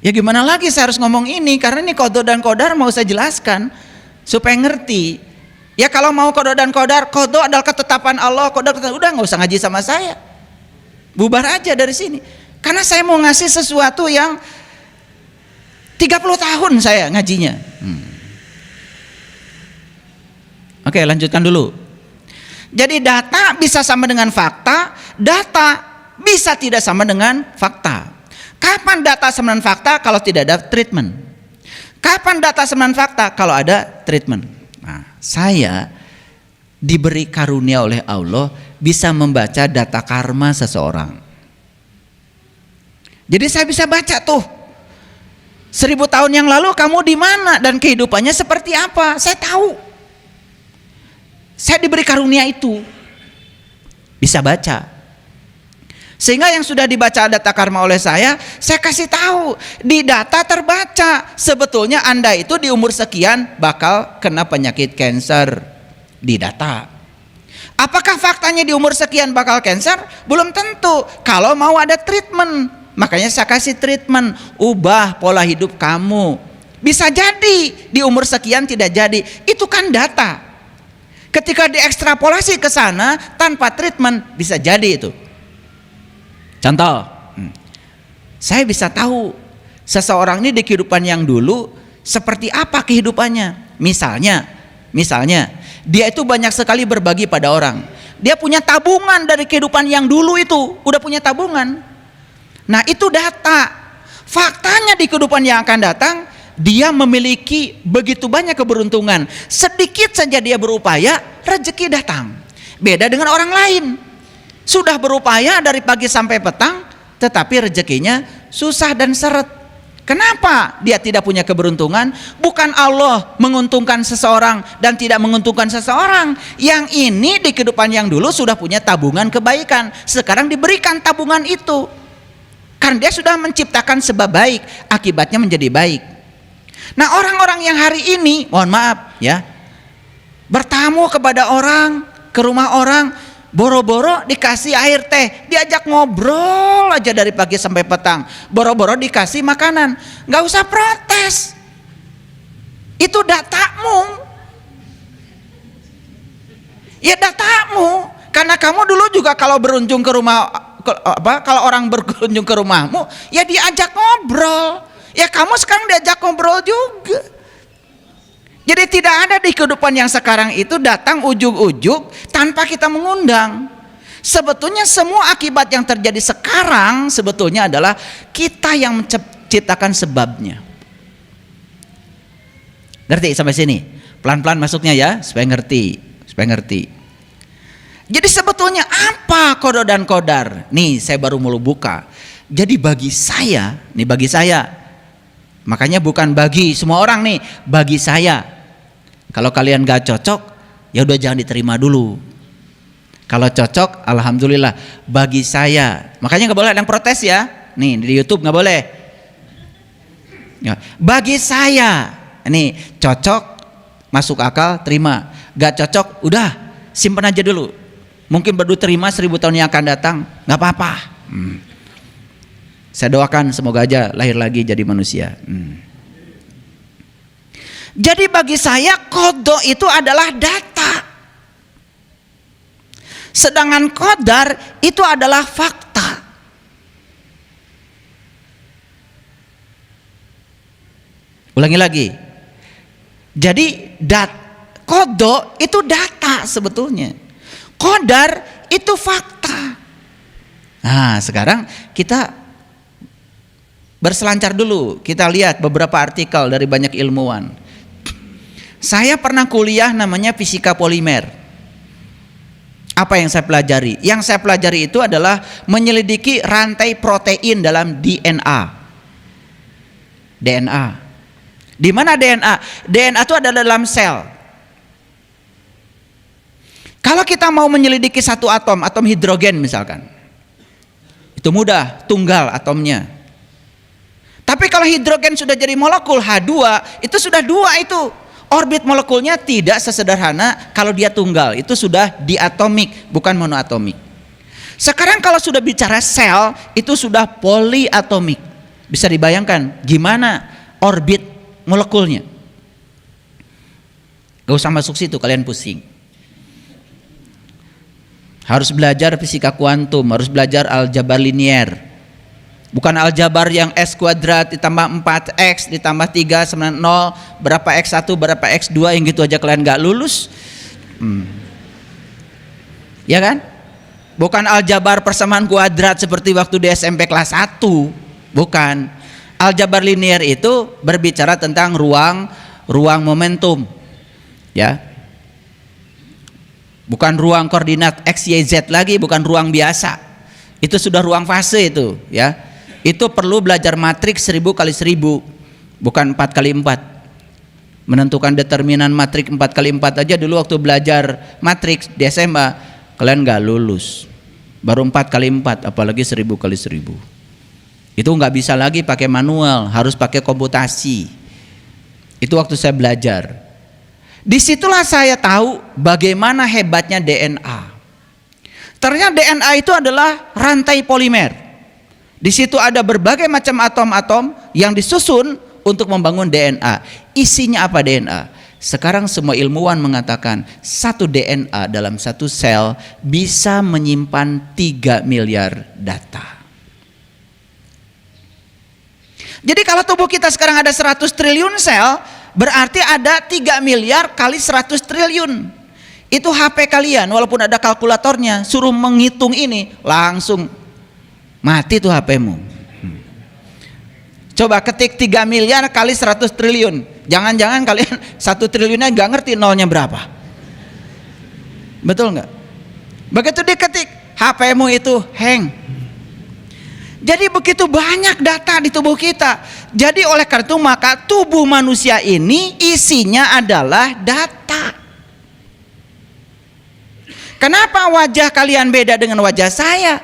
Ya gimana lagi saya harus ngomong ini, karena ini qada dan qadar mau saya jelaskan supaya ngerti. Ya kalau mau qada dan qadar, qada adalah ketetapan Allah, qadar udah nggak usah ngaji sama saya. Bubar aja dari sini. Karena saya mau ngasih sesuatu yang 30 tahun saya ngajinya. Oke, lanjutkan dulu. Jadi data bisa sama dengan fakta, data bisa tidak sama dengan fakta. Kapan data sama dengan fakta? Kalau tidak ada treatment. Kapan data sama dengan fakta? Kalau ada treatment. Nah, saya diberi karunia oleh Allah bisa membaca data karma seseorang. Jadi saya bisa baca tuh 1000 tahun yang lalu kamu di mana dan kehidupannya seperti apa. Saya tahu. Saya diberi karunia itu. Bisa baca. Sehingga yang sudah dibaca data karma oleh saya kasih tahu di data terbaca sebetulnya Anda itu di umur sekian bakal kena penyakit kanker di data. Apakah faktanya di umur sekian bakal kanker? Belum tentu. Kalau mau ada treatment, makanya saya kasih treatment, ubah pola hidup kamu. Bisa jadi di umur sekian tidak jadi. Itu kan data. Ketika diekstrapolasi ke sana tanpa treatment bisa jadi itu. Contoh, saya bisa tahu seseorang ini di kehidupan yang dulu seperti apa kehidupannya. Misalnya dia itu banyak sekali berbagi pada orang. Dia punya tabungan dari kehidupan yang dulu itu, udah punya tabungan. Nah itu data. Faktanya di kehidupan yang akan datang, dia memiliki begitu banyak keberuntungan. Sedikit saja dia berupaya, rezeki datang. Beda dengan orang lain. Sudah berupaya dari pagi sampai petang, tetapi rezekinya susah dan seret. Kenapa dia tidak punya keberuntungan? Bukan Allah menguntungkan seseorang dan tidak menguntungkan seseorang. Yang ini di kehidupan yang dulu sudah punya tabungan kebaikan, sekarang diberikan tabungan itu. Karena dia sudah menciptakan sebab baik, akibatnya menjadi baik. Nah orang-orang yang hari ini, mohon maaf ya, bertamu kepada orang, ke rumah orang, boro-boro dikasih air teh, diajak ngobrol aja dari pagi sampai petang, boro-boro dikasih makanan, nggak usah protes, itu datamu, ya datamu, karena kamu dulu juga kalau berkunjung ke rumah, kalau orang berkunjung ke rumahmu, ya diajak ngobrol, ya kamu sekarang diajak ngobrol juga. Jadi tidak ada di kehidupan yang sekarang itu datang ujug-ujug tanpa kita mengundang. Sebetulnya semua akibat yang terjadi sekarang sebetulnya adalah kita yang menciptakan sebabnya. Ngerti sampai sini? Pelan-pelan masuknya ya, supaya ngerti. Jadi sebetulnya apa qada dan qadar? Nih saya baru mau buka. Jadi bagi saya, makanya bukan bagi semua orang nih, bagi saya. Kalau kalian gak cocok, ya udah jangan diterima dulu. Kalau cocok, alhamdulillah. Bagi saya, makanya nggak boleh ada yang protes ya. Nih di YouTube nggak boleh. Ya. Bagi saya, nih cocok, masuk akal, terima. Gak cocok, udah simpan aja dulu. Mungkin baru terima 1000 tahun yang akan datang, nggak apa-apa. Saya doakan semoga aja lahir lagi jadi manusia. Jadi bagi saya qada itu adalah data. Sedangkan qadar itu adalah fakta. Ulangi lagi. Jadi qada itu data sebetulnya. Qadar itu fakta. Nah, sekarang kita berselancar dulu. Kita lihat beberapa artikel dari banyak ilmuwan. Saya pernah kuliah namanya fisika polimer. Apa yang saya pelajari? Yang saya pelajari itu adalah menyelidiki rantai protein dalam DNA. Di mana DNA? DNA itu ada dalam sel. Kalau kita mau menyelidiki satu atom hidrogen misalkan, itu mudah, tunggal atomnya. Tapi kalau hidrogen sudah jadi molekul H2, itu sudah dua itu. Orbit molekulnya tidak sesederhana kalau dia tunggal, itu sudah diatomik, bukan monoatomik. Sekarang kalau sudah bicara sel, itu sudah poliatomik. Bisa dibayangkan gimana orbit molekulnya. Gak usah masuk situ, kalian pusing. Harus belajar fisika kuantum, harus belajar aljabar linier. Bukan aljabar yang S kuadrat ditambah 4X ditambah 3 sama 0, berapa X1 berapa X2 yang gitu aja kalian gak lulus. Ya kan? Bukan aljabar persamaan kuadrat seperti waktu di SMP kelas 1. Bukan. Aljabar linier itu berbicara tentang ruang momentum. Ya. Bukan ruang koordinat X, Y, Z lagi, bukan ruang biasa. Itu sudah ruang fase itu, ya. Itu perlu belajar matriks 1000 kali 1000, bukan 4 kali 4. Menentukan determinan matriks 4 kali 4 aja dulu waktu belajar matriks di SMA kalian nggak lulus. Baru 4 kali 4, apalagi 1000 kali 1000. Itu nggak bisa lagi pakai manual, harus pakai komputasi. Itu waktu saya belajar. Disitulah saya tahu bagaimana hebatnya DNA. Ternyata DNA itu adalah rantai polimer. Di situ ada berbagai macam atom-atom yang disusun untuk membangun DNA. Isinya apa DNA? Sekarang semua ilmuwan mengatakan satu DNA dalam satu sel bisa menyimpan 3 miliar data. Jadi kalau tubuh kita sekarang ada 100 triliun sel, berarti ada 3 miliar kali 100 triliun. Itu HP kalian, walaupun ada kalkulatornya, suruh menghitung ini langsung mati tuh HP-mu. Coba ketik 3 miliar kali 100 triliun. Jangan-jangan kalian 1 triliunnya gak ngerti nolnya berapa. Betul gak? Begitu diketik, HP-mu itu hang. Jadi begitu banyak data di tubuh kita. Jadi oleh karena itu maka tubuh manusia ini isinya adalah data. Kenapa wajah kalian beda dengan wajah saya?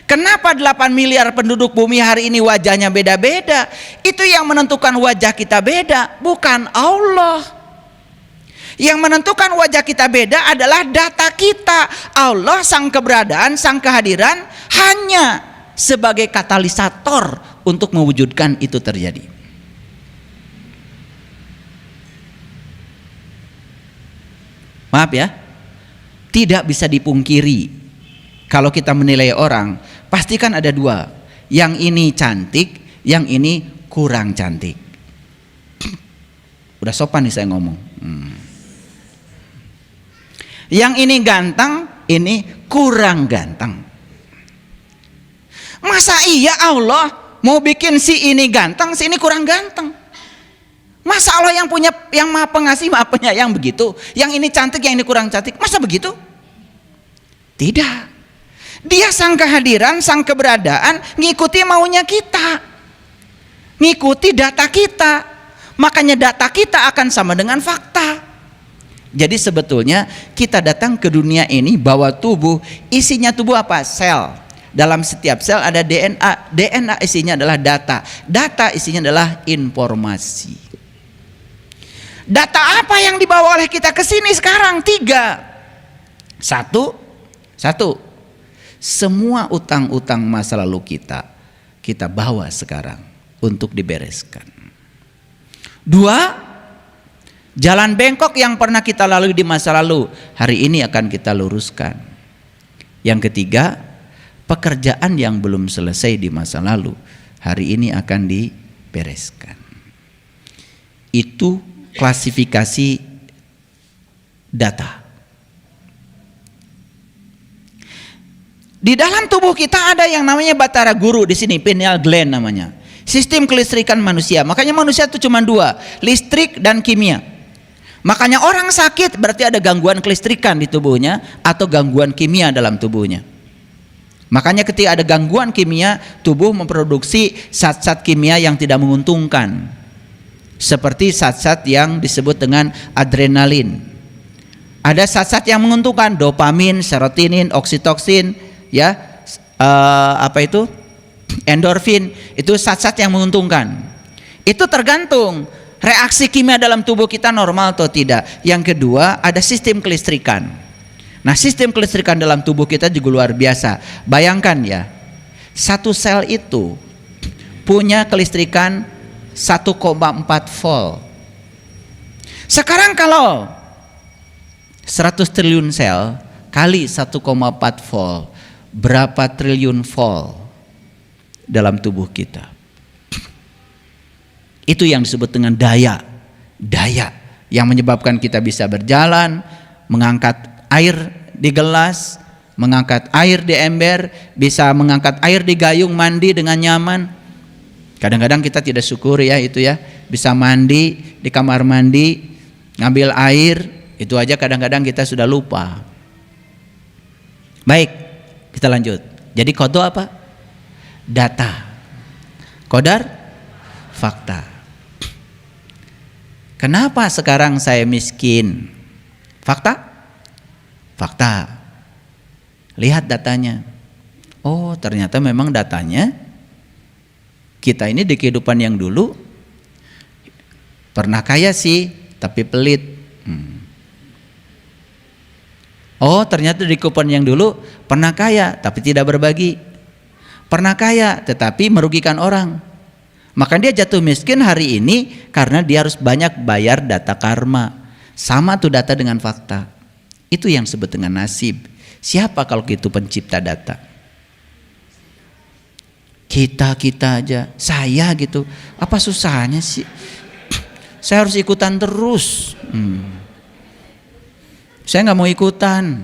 Kenapa 8 miliar penduduk bumi hari ini wajahnya beda-beda? Itu yang menentukan wajah kita beda, bukan Allah. Yang menentukan wajah kita beda adalah data kita. Allah sang keberadaan, sang kehadiran hanya sebagai katalisator untuk mewujudkan itu terjadi. Maaf ya, tidak bisa dipungkiri kalau kita menilai orang, pasti kan ada dua. Yang ini cantik, yang ini kurang cantik. Udah sopan nih saya ngomong. Yang ini ganteng, ini kurang ganteng. Masa iya Allah mau bikin si ini ganteng, si ini kurang ganteng? Masa Allah yang punya, yang maha pengasih, maha penyayang begitu? Yang ini cantik, yang ini kurang cantik, masa begitu? Tidak. Dia sang kehadiran, sang keberadaan, ngikuti maunya kita, ngikuti data kita. Makanya data kita akan sama dengan fakta. Jadi sebetulnya kita datang ke dunia ini bawa tubuh. Isinya tubuh apa? Sel. Dalam setiap sel ada DNA. DNA isinya adalah data. Data isinya adalah informasi. Data apa yang dibawa oleh kita ke sini sekarang? 3. Satu. Semua utang-utang masa lalu kita bawa sekarang untuk dibereskan. 2, jalan bengkok yang pernah kita lalui di masa lalu, hari ini akan kita luruskan. Yang ketiga, pekerjaan yang belum selesai di masa lalu, hari ini akan dibereskan. Itu klasifikasi data. Di dalam tubuh kita ada yang namanya batara guru di sini, pineal gland namanya. Sistem kelistrikan manusia. Makanya manusia itu cuma 2, listrik dan kimia. Makanya orang sakit berarti ada gangguan kelistrikan di tubuhnya atau gangguan kimia dalam tubuhnya. Makanya ketika ada gangguan kimia, tubuh memproduksi zat-zat kimia yang tidak menguntungkan. Seperti zat-zat yang disebut dengan adrenalin. Ada zat-zat yang menguntungkan, dopamin, serotonin, oksitoksin, ya, endorfin, itu zat-zat yang menguntungkan. Itu tergantung reaksi kimia dalam tubuh kita normal atau tidak. Yang kedua, ada sistem kelistrikan. Nah, sistem kelistrikan dalam tubuh kita juga luar biasa. Bayangkan ya, satu sel itu punya kelistrikan 1,4 volt. Sekarang kalau 100 triliun sel kali 1,4 volt, berapa triliun volt dalam tubuh kita? Itu yang disebut dengan daya yang menyebabkan kita bisa berjalan, mengangkat air di gelas, mengangkat air di ember, bisa mengangkat air di gayung, mandi dengan nyaman. Kadang-kadang kita tidak syukur ya itu ya, bisa mandi di kamar mandi, ngambil air, itu aja kadang-kadang kita sudah lupa. Baik, kita lanjut. Jadi kodo apa? Data. Kodar? Fakta. Kenapa sekarang saya miskin? Fakta? Fakta. Lihat datanya. Oh, ternyata memang datanya kita ini di kehidupan yang dulu pernah kaya sih, tapi pelit. Oh, ternyata di kehidupan yang dulu pernah kaya tapi tidak berbagi. Pernah kaya tetapi merugikan orang. Maka dia jatuh miskin hari ini karena dia harus banyak bayar data karma. Sama tuh data dengan fakta. Itu yang disebut dengan nasib. Siapa kalau gitu pencipta data? Kita aja, saya gitu. Apa susahnya sih? Saya harus ikutan terus. Saya nggak mau ikutan.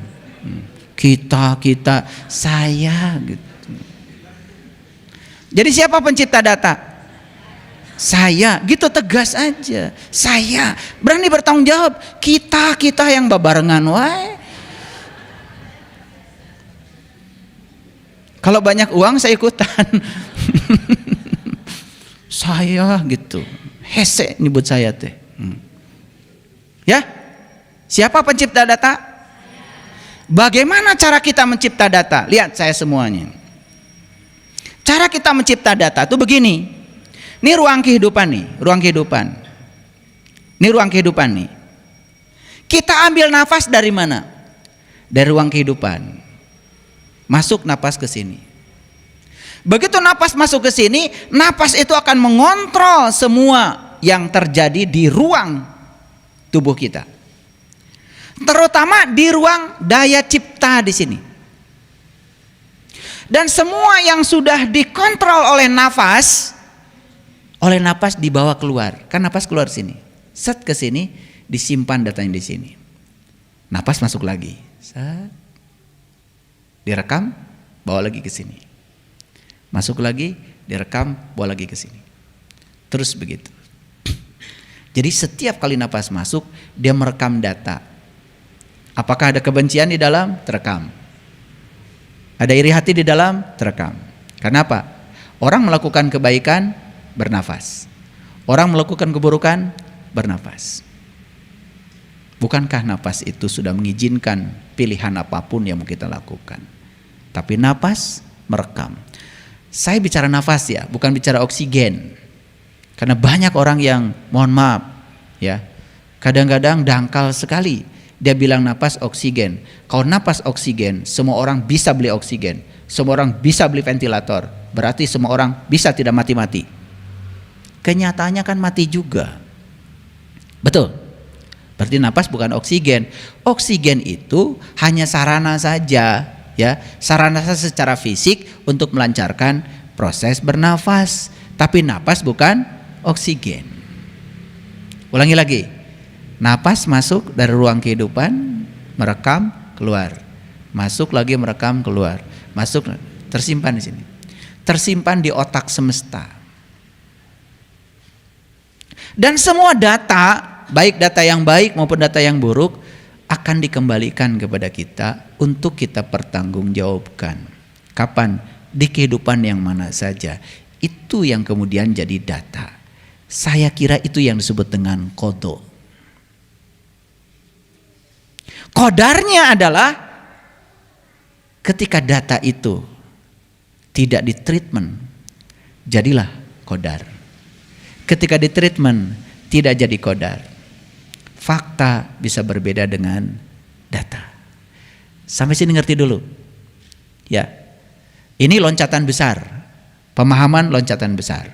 Kita, saya gitu. Jadi siapa pencipta data? Saya, gitu tegas aja. Saya berani bertanggung jawab. Kita yang babarengan wae. Kalau banyak uang saya ikutan. Saya gitu. Hese nyebut saya teh. Ya? Siapa pencipta data? Bagaimana cara kita mencipta data? Lihat saya semuanya. Cara kita mencipta data itu begini. Ini ruang kehidupan nih, ruang kehidupan. Ini ruang kehidupan nih. Kita ambil nafas dari mana? Dari ruang kehidupan. Masuk napas ke sini. Begitu napas masuk ke sini, napas itu akan mengontrol semua yang terjadi di ruang tubuh kita. Terutama di ruang daya cipta di sini. Dan semua yang sudah dikontrol oleh napas dibawa keluar. Kan napas keluar sini. Set ke sini, disimpan datanya di sini. Napas masuk lagi. Set. Direkam, bawa lagi ke sini. Masuk lagi, direkam, bawa lagi ke sini. Terus begitu. Jadi setiap kali napas masuk, dia merekam data. Apakah ada kebencian di dalam? Terekam. Ada iri hati di dalam? Terekam. Kenapa? Orang melakukan kebaikan, bernafas. Orang melakukan keburukan, bernafas. Bukankah nafas itu sudah mengizinkan pilihan apapun yang mau kita lakukan? Tapi nafas merekam. Saya bicara nafas ya, bukan bicara oksigen. Karena banyak orang yang, mohon maaf ya, kadang-kadang dangkal sekali. Dia bilang nafas oksigen. Kalau nafas oksigen, semua orang bisa beli oksigen. Semua orang bisa beli ventilator. Berarti semua orang bisa tidak mati-mati. Kenyataannya kan mati juga. Betul. Berarti nafas bukan oksigen. Oksigen itu hanya sarana saja. Ya, sarana secara fisik untuk melancarkan proses bernafas, tapi napas bukan oksigen. Ulangi lagi. Napas masuk dari ruang kehidupan, merekam, keluar. Masuk lagi merekam, keluar. Masuk, tersimpan di sini. Tersimpan di otak semesta. Dan semua data, baik data yang baik maupun data yang buruk, akan dikembalikan kepada kita untuk kita pertanggungjawabkan. Kapan? Di kehidupan yang mana saja. Itu yang kemudian jadi data. Saya kira itu yang disebut dengan kodo. Kodarnya adalah ketika data itu tidak ditreatment, jadilah qadar. Ketika di treatment tidak jadi qadar. Fakta bisa berbeda dengan data. Sampai sini ngerti dulu. Ya. Ini loncatan besar. Pemahaman loncatan besar.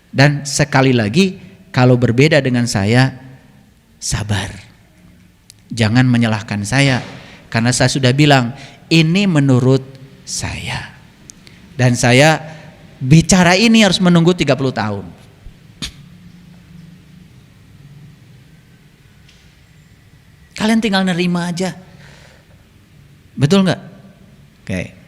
Dan sekali lagi, kalau berbeda dengan saya, sabar. Jangan menyalahkan saya. Karena saya sudah bilang, ini menurut saya. Dan saya bicara ini harus menunggu 30 tahun. Kalian tinggal nerima aja. Betul nggak? Oke.